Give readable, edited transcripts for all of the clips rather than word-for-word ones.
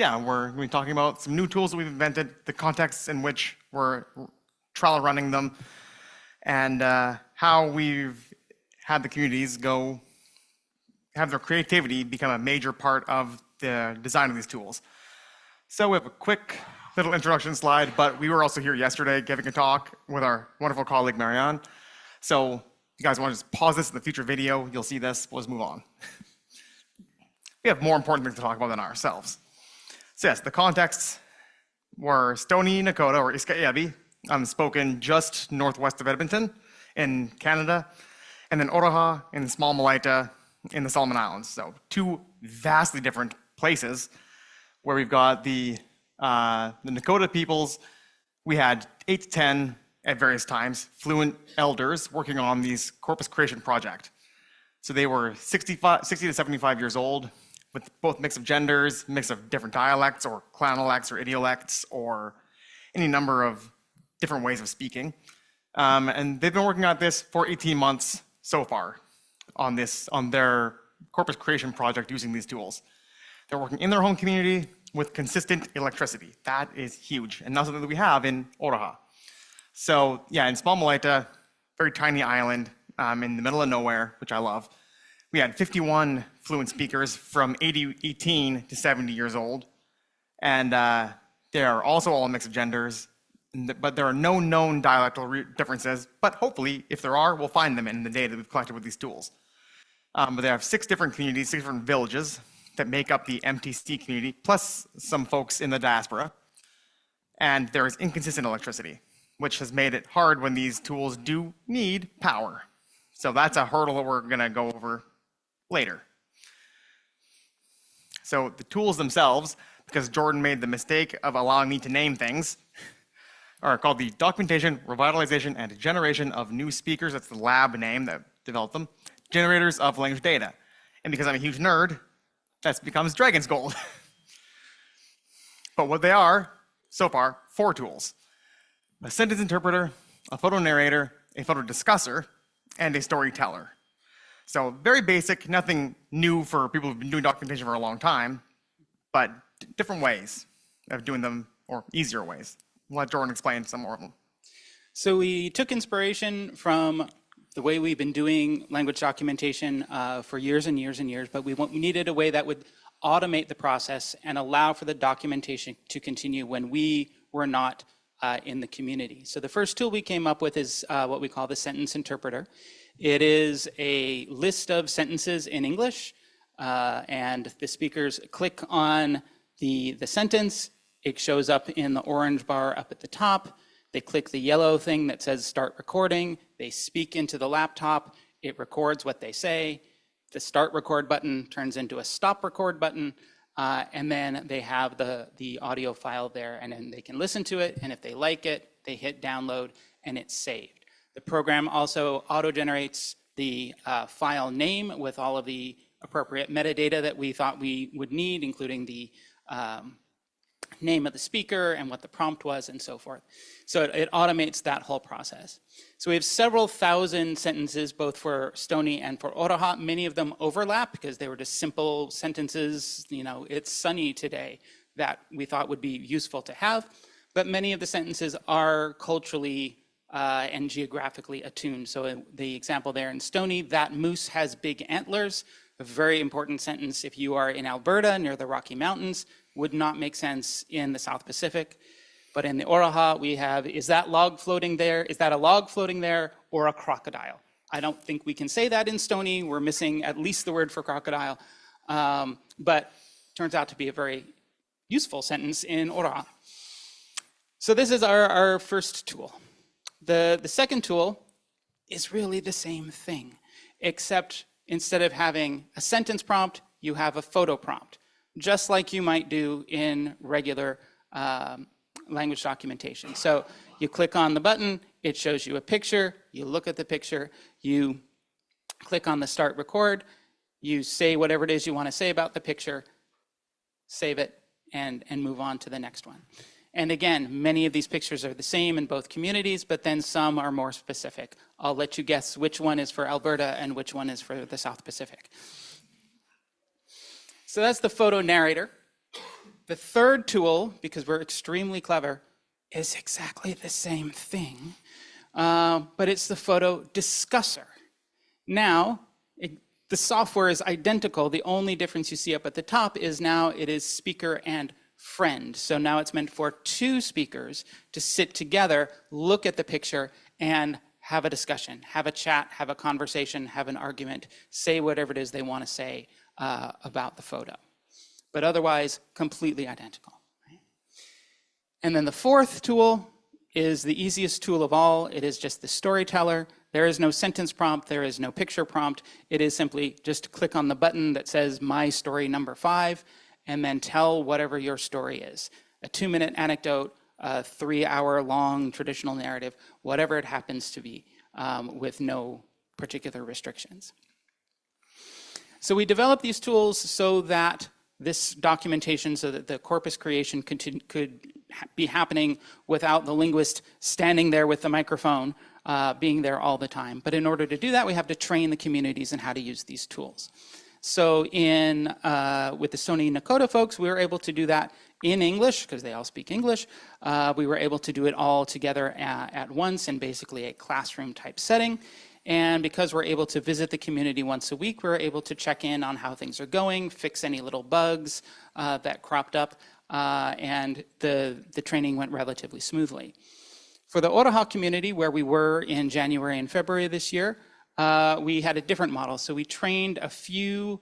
yeah, we're going to be talking about some new tools that we've invented, the contexts in which we're trial running them, and how we've had the communities have their creativity become a major part of the design of these tools. So we have a quick little introduction slide, but we were also here yesterday giving a talk with our wonderful colleague, Marianne. So if you guys want to just pause this in the future video, you'll see this. We'll just move on. We have more important things to talk about than ourselves. So yes, the contexts were Stoney Nakoda, or Iskaebi, spoken just northwest of Edmonton in Canada, and then Oroha in Small Malaita in the Solomon Islands. So two vastly different places where we've got the Nakota peoples. We had 8 to 10 at various times, fluent elders working on these Corpus creation project. So they were 60 to 75 years old, with both mix of genders, mix of different dialects or clownalects or idiolects or any number of different ways of speaking. And they've been working on this for 18 months so far on their Corpus creation project using these tools. They're working in their home community with consistent electricity. That is huge, and not something that we have in Oroha. So yeah, in Small Malaita, very tiny island in the middle of nowhere, which I love. We had 51 fluent speakers from 18 to 70 years old. And they are also all a mix of genders, but there are no known dialectal differences. But hopefully, if there are, we'll find them in the data that we've collected with these tools. But they have 6 different communities, 6 different villages that make up the MTC community, plus some folks in the diaspora. And there is inconsistent electricity, which has made it hard when these tools do need power. So that's a hurdle that we're gonna go over later. So the tools themselves, because Jordan made the mistake of allowing me to name things, are called the Documentation, Revitalization, and Generation of New Speakers. That's the lab name that developed them. Generators of language data. And because I'm a huge nerd, that becomes Dragon's Gold. But what they are, so far, 4 tools. A sentence interpreter, a photo narrator, a photo discusser, and a storyteller. So very basic, nothing new for people who've been doing documentation for a long time, but different ways of doing them, or easier ways. I'll let Jordan explain some more of them. So we took inspiration from the way we've been doing language documentation for years and years and years, but we needed a way that would automate the process and allow for the documentation to continue when we were not in the community. So the first tool we came up with is what we call the sentence interpreter. It is a list of sentences in English, and the speakers click on the sentence. It shows up in the orange bar up at the top. They click the yellow thing that says start recording. They speak into the laptop. It records what they say. The start record button turns into a stop record button, and then they have the audio file there, and then they can listen to it, and if they like it, they hit download, and it's saved. The program also auto-generates the file name with all of the appropriate metadata that we thought we would need, including the name of the speaker and what the prompt was and so forth. So it automates that whole process. So we have several thousand sentences, both for Stoney and for Oroha. Many of them overlap because they were just simple sentences, it's sunny today, that we thought would be useful to have. But many of the sentences are culturally and geographically attuned. So the example there in Stoney, that moose has big antlers, a very important sentence if you are in Alberta near the Rocky Mountains, would not make sense in the South Pacific. But in the Oroha, we have, is that log floating there? Is that a log floating there or a crocodile? I don't think we can say that in Stoney. We're missing at least the word for crocodile. But turns out to be a very useful sentence in Oroha. So this is our first tool. The second tool is really the same thing, except instead of having a sentence prompt, you have a photo prompt, just like you might do in regular language documentation. So you click on the button, it shows you a picture, you look at the picture, you click on the start record, you say whatever it is you want to say about the picture, save it, and move on to the next one. And again, many of these pictures are the same in both communities, but then some are more specific. I'll let you guess which one is for Alberta and which one is for the South Pacific. So that's the photo narrator. The third tool, because we're extremely clever, is exactly the same thing, but it's the photo discusser. Now, the software is identical. The only difference you see up at the top is now it is speaker and friend. So now it's meant for two speakers to sit together, look at the picture, and have a discussion, have a chat, have a conversation, have an argument, say whatever it is they want to say about the photo. But otherwise, completely identical. Right? And then the fourth tool is the easiest tool of all. It is just the storyteller. There is no sentence prompt. There is no picture prompt. It is simply just click on the button that says My Story Number 5, and then tell whatever your story is. A 2-minute anecdote, a 3-hour-long traditional narrative, whatever it happens to be, with no particular restrictions. So we developed these tools so that this documentation, so that the corpus creation could be happening without the linguist standing there with the microphone, being there all the time. But in order to do that, we have to train the communities in how to use these tools. So with the Stoney Nakoda folks, we were able to do that in English, because they all speak English. We were able to do it all together at once in basically a classroom type setting. And because we're able to visit the community once a week, we're able to check in on how things are going, fix any little bugs that cropped up, and the training went relatively smoothly. For the Oroha community, where we were in January and February this year, we had a different model. So we trained a few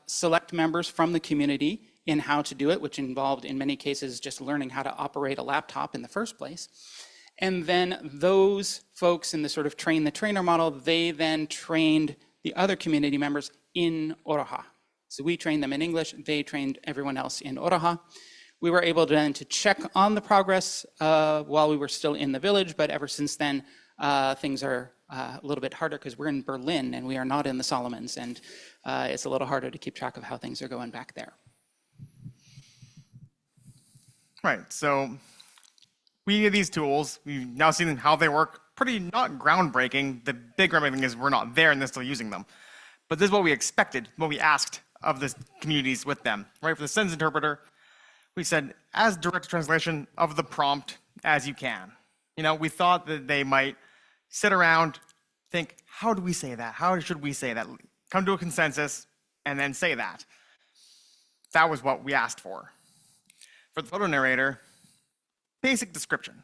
select members from the community in how to do it, which involved, in many cases, just learning how to operate a laptop in the first place. And then those folks in the sort of train the trainer model, they then trained the other community members in Oroha. So we trained them in English, they trained everyone else in Oroha. We were able then to check on the progress while we were still in the village, but ever since then, things are a little bit harder because we're in Berlin and we are not in the Solomons, and it's a little harder to keep track of how things are going back there. Right, so we have these tools. We've now seen how they work. Pretty not groundbreaking. The big groundbreaking thing is we're not there and they're still using them. But this is what we expected, what we asked of the communities with them. Right, for the sentence interpreter, we said as direct translation of the prompt as you can. You know, we thought that they might sit around, think, how do we say that? How should we say that? Come to a consensus and then say that. That was what we asked for. For the photo narrator, basic description.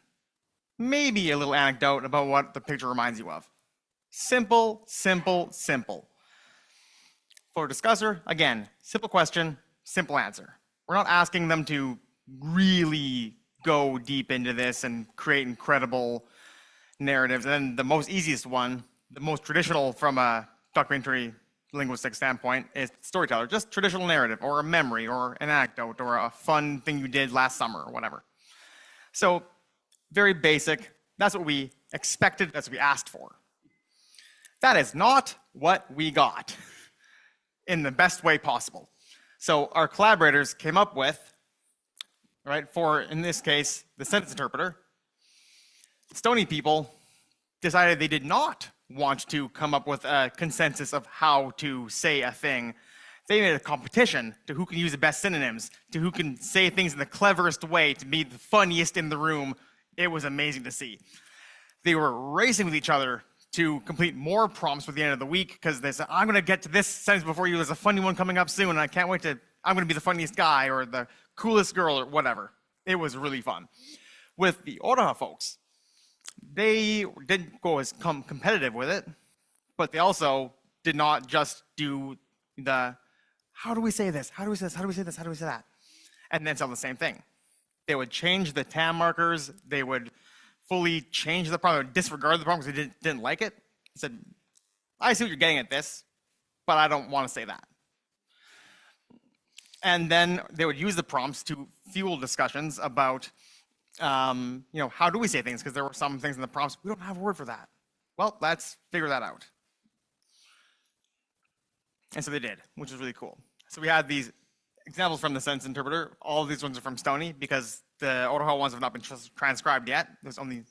Maybe a little anecdote about what the picture reminds you of. Simple, simple, simple. For discusser, again, simple question, simple answer. We're not asking them to really go deep into this and create incredible narratives. And then the most easiest one, the most traditional from a documentary linguistic standpoint, is storyteller, just traditional narrative or a memory or an anecdote or a fun thing you did last summer or whatever. So very basic. That's what we expected, that's what we asked for. That is not what we got in the best way possible. So our collaborators came up with, right, for, in this case, the sentence interpreter, Stony people decided they did not want to come up with a consensus of how to say a thing. They made a competition to who can use the best synonyms, to who can say things in the cleverest way, to be the funniest in the room. It was amazing to see. They were racing with each other to complete more prompts for the end of the week because they said, I'm going to get to this sentence before you. There's a funny one coming up soon, and I can't wait to, I'm going to be the funniest guy or the coolest girl or whatever. It was really fun. With the Oroha folks, they didn't go as competitive with it, but they also did not just do the, how do we say this? How do we say this? How do we say this? How do we say that? And then tell the same thing. They would change the TAM markers. They would fully change the prompt, disregard the prompt because they didn't like it. Said, I see what you're getting at this, but I don't want to say that. And then they would use the prompts to fuel discussions about, you know, how do we say things? Because there were some things in the prompts, we don't have a word for that. Well, let's figure that out. And so they did, which was really cool. So we had these examples from the sentence interpreter. All of these ones are from Stony because the Oroha ones have not been transcribed yet. It was only a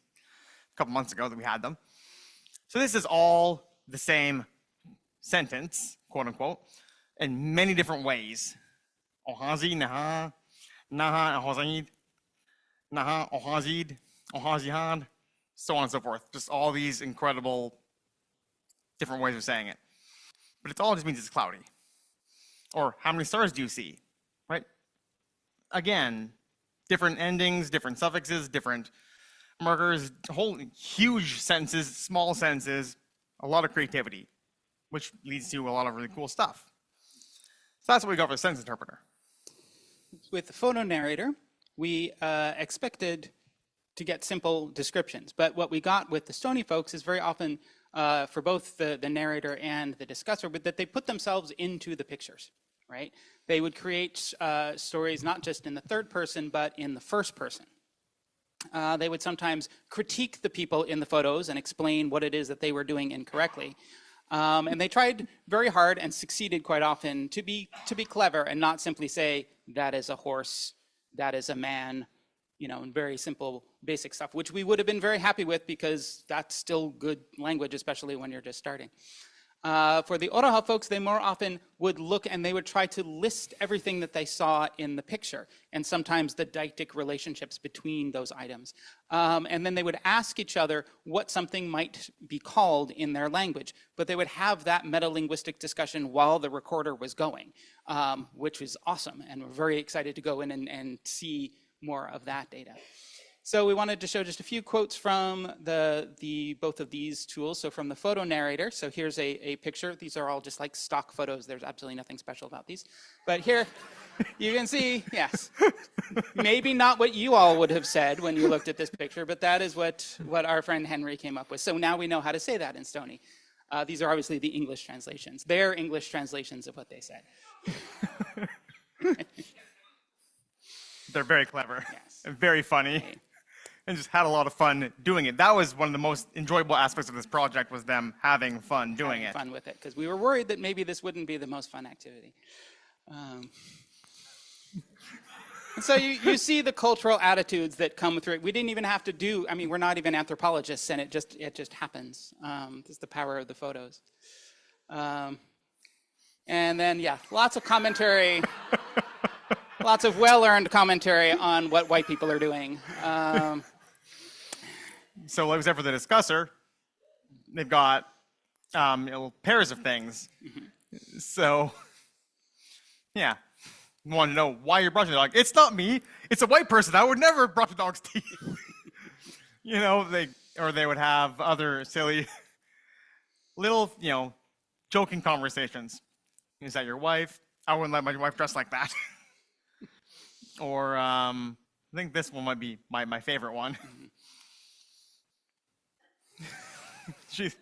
couple months ago that we had them. So this is all the same sentence, quote unquote, in many different ways. Ohazi, naha. Naha, Ohazid, Naha, Ohazihad, so on and so forth. Just all these incredible different ways of saying it. But it all just means it's cloudy. Or how many stars do you see? Right? Again, different endings, different suffixes, different markers, whole huge sentences, small sentences, a lot of creativity, which leads to a lot of really cool stuff. So that's what we got for the sentence interpreter. With the photo narrator, we expected to get simple descriptions, but what we got with the Stony folks is very often for both the narrator and the discusser, but that they put themselves into the pictures, right? They would create stories not just in the third person, but in the first person. They would sometimes critique the people in the photos and explain what it is that they were doing incorrectly. And they tried very hard and succeeded quite often to be clever and not simply say, that is a horse, that is a man, you know, and very simple, basic stuff, which we would have been very happy with because that's still good language, especially when you're just starting. For the Oroha folks, they more often would look and they would try to list everything that they saw in the picture, and sometimes the deictic relationships between those items. And then they would ask each other what something might be called in their language, but they would have that meta-linguistic discussion while the recorder was going, which was awesome, and we're very excited to go in and see more of that data. So we wanted to show just a few quotes from both of these tools. So from the photo narrator, so here's a picture. These are all just like stock photos. There's absolutely nothing special about these. But here you can see, yes, maybe not what you all would have said when you looked at this picture, but that is what our friend Henry came up with. So now we know how to say that in Stony. These are obviously the English translations. They're English translations of what they said. They're very clever, Yes. and very funny. Okay. And just had a lot of fun doing it. That was one of the most enjoyable aspects of this project, was them having fun doing it. Fun with it, because we were worried that maybe this wouldn't be the most fun activity. And so you see the cultural attitudes that come through it. We didn't even have to do, I mean, we're not even anthropologists, and it just happens. It's the power of the photos. And then, yeah, lots of commentary, lots of well-earned commentary on what white people are doing. So like I said, for the discusser, they've got pairs of things. So, yeah. You want to know why you're brushing the dog. It's not me. It's a white person. I would never brush a dog's teeth. You know, they would have other silly little, joking conversations. Is that your wife? I wouldn't let my wife dress like that. Or I think this one might be my favorite one. She's,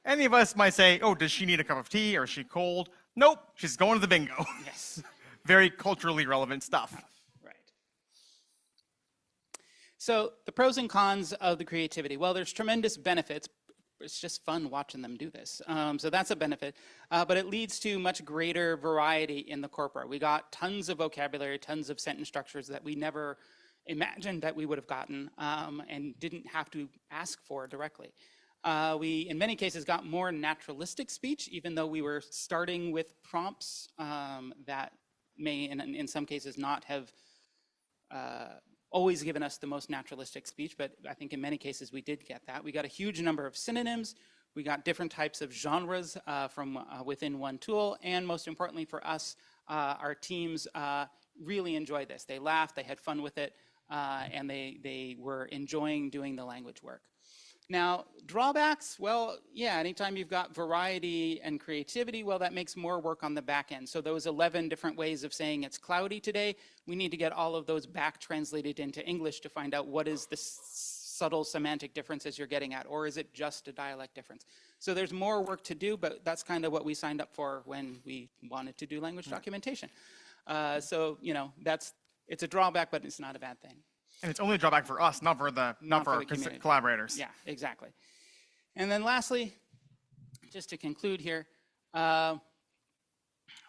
any of us might say, oh, does she need a cup of tea, or is she cold? Nope, she's going to the bingo. Yes. Very culturally relevant stuff. Right. So the pros and cons of the creativity. Well, there's tremendous benefits. It's just fun watching them do this. So that's a benefit. But it leads to much greater variety in the corpora. We got tons of vocabulary, tons of sentence structures that we never imagined that we would have gotten and didn't have to ask for directly. We, in many cases, got more naturalistic speech, even though we were starting with prompts that may, in some cases, not have always given us the most naturalistic speech, but I think in many cases we did get that. We got a huge number of synonyms. We got different types of genres from within one tool, and most importantly for us, our teams really enjoyed this. They laughed, they had fun with it, and they were enjoying doing the language work. Now, drawbacks, well, yeah, anytime you've got variety and creativity, well, that makes more work on the back end. So those 11 different ways of saying it's cloudy today, we need to get all of those back translated into English to find out what is the subtle semantic differences you're getting at, or is it just a dialect difference? So there's more work to do, but that's kind of what we signed up for when we wanted to do language documentation. So, it's a drawback, but it's not a bad thing. And it's only a drawback for us, not for our collaborators. Yeah, exactly. And then lastly, just to conclude here,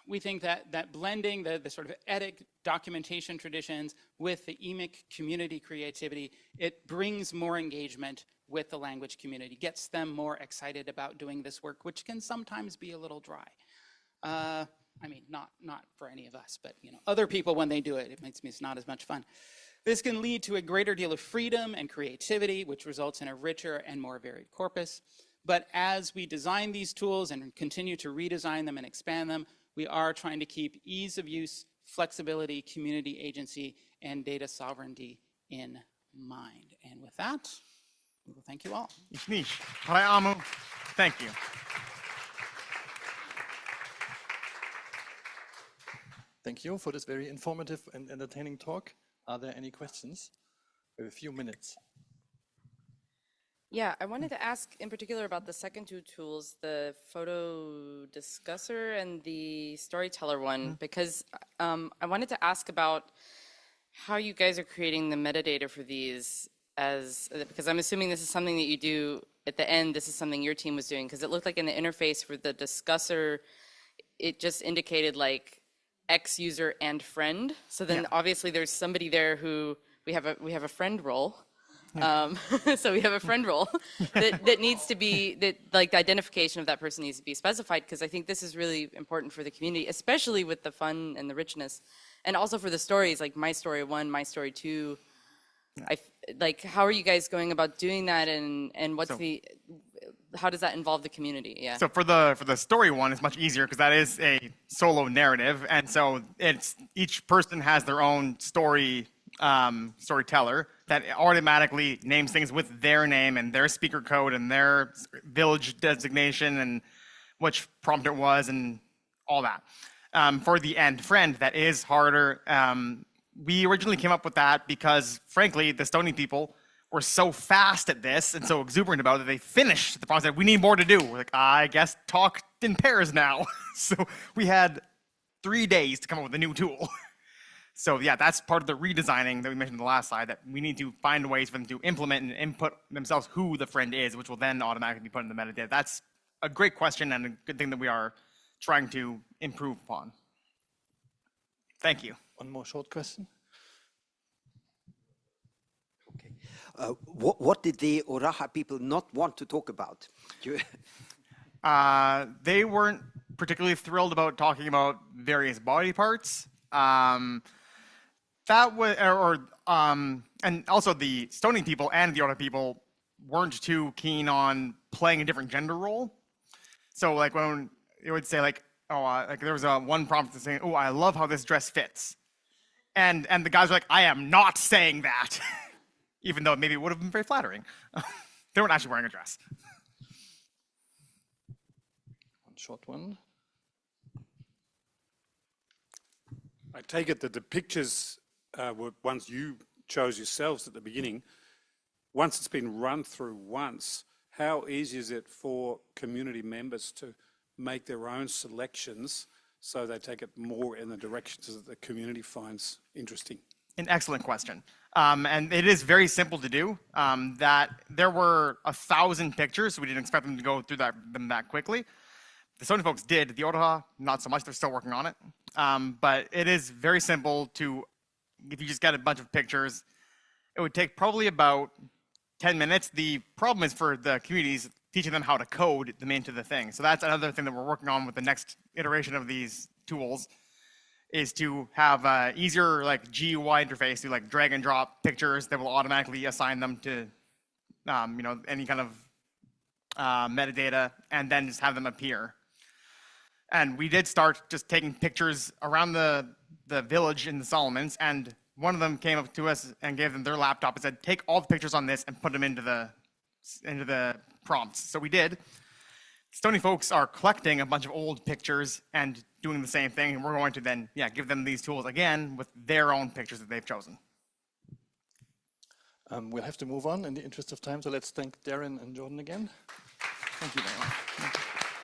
we think that blending the sort of EDIC documentation traditions with the EMIC community creativity, it brings more engagement with the language community, gets them more excited about doing this work, which can sometimes be a little dry. I mean, not for any of us, but other people when they do it, it makes me it's not as much fun. This can lead to a greater deal of freedom and creativity, which results in a richer and more varied corpus. But as we design these tools and continue to redesign them and expand them, we are trying to keep ease of use, flexibility, community agency, and data sovereignty in mind. And with that, we will thank you all. Ishnish, Haraiamu, thank you. Thank you for this very informative and entertaining talk. Are there any questions? We have a few minutes. Yeah, I wanted to ask in particular about the second two tools, the photo discusser and the storyteller one, because I wanted to ask about how you guys are creating the metadata for these because I'm assuming this is something that you do at the end, this is something your team was doing, because it looked like in the interface for the discusser, it just indicated like X user and friend. So then obviously there's somebody there who we have a friend role. So we have a friend role that needs to be, like the identification of that person needs to be specified, because I think this is really important for the community, especially with the fun and the richness, and also for the stories, like My Story 1, My Story 2. Like, how are you guys going about doing that, and what's how does that involve the community? Yeah. So for the story one, it's much easier because that is a solo narrative, and so it's each person has their own storyteller that automatically names things with their name and their speaker code and their village designation and which prompt it was and all that. For the end friend, that is harder. We originally came up with that because, frankly, the Stony people were so fast at this and so exuberant about it, they finished the process. Said, we need more to do. We're like, I guess talk in pairs now. So we had 3 days to come up with a new tool. So yeah, that's part of the redesigning that we mentioned in the last slide, that we need to find ways for them to implement and input themselves who the friend is, which will then automatically be put in the metadata. That's a great question and a good thing that we are trying to improve upon. Thank you. One more short question. Okay. What did the Oraha people not want to talk about? They weren't particularly thrilled about talking about various body parts. That was, and also the Stony people and the Ora people weren't too keen on playing a different gender role. So like when it would say like, like there was one prompt saying, "Oh, I love how this dress fits," and the guys were like, "I am not saying that," even though maybe it would have been very flattering. They weren't actually wearing a dress. One short one. I take it that the pictures were ones you chose yourselves at the beginning. Once it's been run through once, how easy is it for community members to make their own selections so they take it more in the directions that the community finds interesting? An excellent question. And it is very simple to do. That there were 1,000 pictures, so we didn't expect them to go through them that quickly. The Stony folks did. The Oroha, not so much. They're still working on it. But it is very simple to, if you just get a bunch of pictures, it would take probably about 10 minutes. The problem is for the communities, teaching them how to code them into the thing. So that's another thing that we're working on with the next iteration of these tools, is to have easier like GUI interface to like drag and drop pictures that will automatically assign them to any kind of metadata, and then just have them appear. And we did start just taking pictures around the village in the Solomons, and one of them came up to us and gave them their laptop and said, take all the pictures on this and put them into the prompts. So we did. Stony folks are collecting a bunch of old pictures and doing the same thing, and we're going to then give them these tools again with their own pictures that they've chosen. We'll have to move on in the interest of time, so let's thank Darren and Jordan again. Thank you very much.